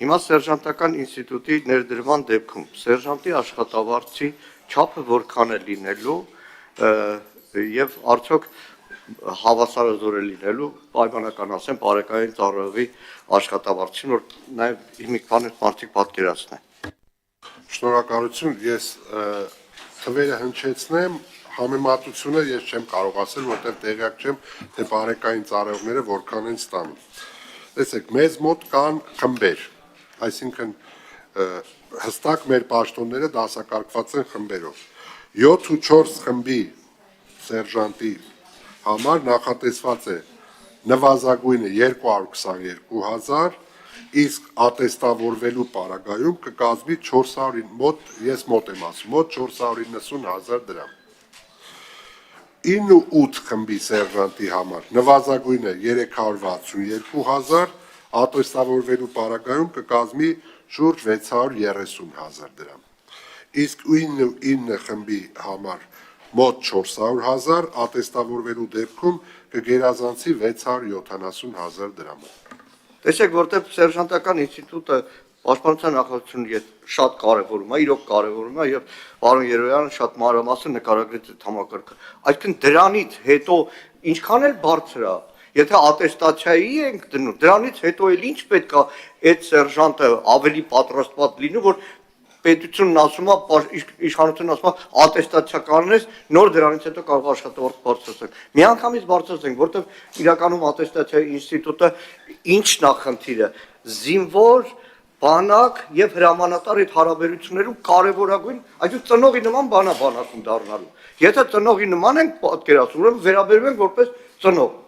Հիմա սերժանտական ինստիտուտի ներդրման դեպքում սերժանտի աշխատավարձի չափը որքան է լինելու եւ արդյոք հավասարազոր է լինելու պայմանական ասեմ բարեկային ծառայողի աշխատավարձին, որ նաեւ մի քանի մարդիկ պատկերացնեն։ Շնորհակալություն, ես թվերը հնչեցնեմ, համեմատությունը ես չեմ կարող ասել, որտեղ տեղյակ չեմ, թե բարեկային ծառայողները որքան են ստանում։ Տեսեք, մեզ մոտ կան խմբեր, այսինքն հստակ մեր պաշտոնները դասակարգված են խմբերով։ 7-4 խմբի սերժանտի համար նախատեսված է նվազագույնը 222,000, իսկ ատեստավորվելու պարագայում կկազմի 400 մոտ, ես մոտ եմ ասում, մոտ 490,000 դրամ։ 9-8 խմբի սերժանտի համար նվազագույնը 362,000, ատեստավորվելու պարագայում կկազմի շուրջ 630,000 դրամ։ Իսկ 9 խմբի համար մոտ 400,000, ատեստավորվելու դեպքում կգերազանցի 670,000 դրամ։ Տեսեք, որտեղ սերժանտական ինստիտուտը պաշտպանության նախարարությունը շատ կարևորում է, իրոք կարևորում է եւ պարոն Երոյանը շատ մանրամասն նկարագրեց այդ համակարգը։ Այսինքն դրանից հետո ինչքան էլ բարձր է, եթե ատեստացիայի ենք դնում, դրանից հետո էլ ինչ պետք է այդ սերժանտը ավելի պատրաստված լինի, որ պետությունն ասում է, իշխանությունն ասում է ատեստացիա կանես, նոր դրանից հետո կարող աշխատավարձ բարձրացնել։ Միանգամից բարձրացնենք, որտեղ իրականում ատեստացիայի ինստիտուտը ինչն է խնդիրը, զինվոր բանակ եւ հրամանատար այդ հարաբերություններում կարևորագույն, այսինքն ծնողի նման բանա բանակում դառնալու։ Եթե ծնողի նման ենք պատկերացնում, ուրեմն վերաբերում ենք որպես ծնող։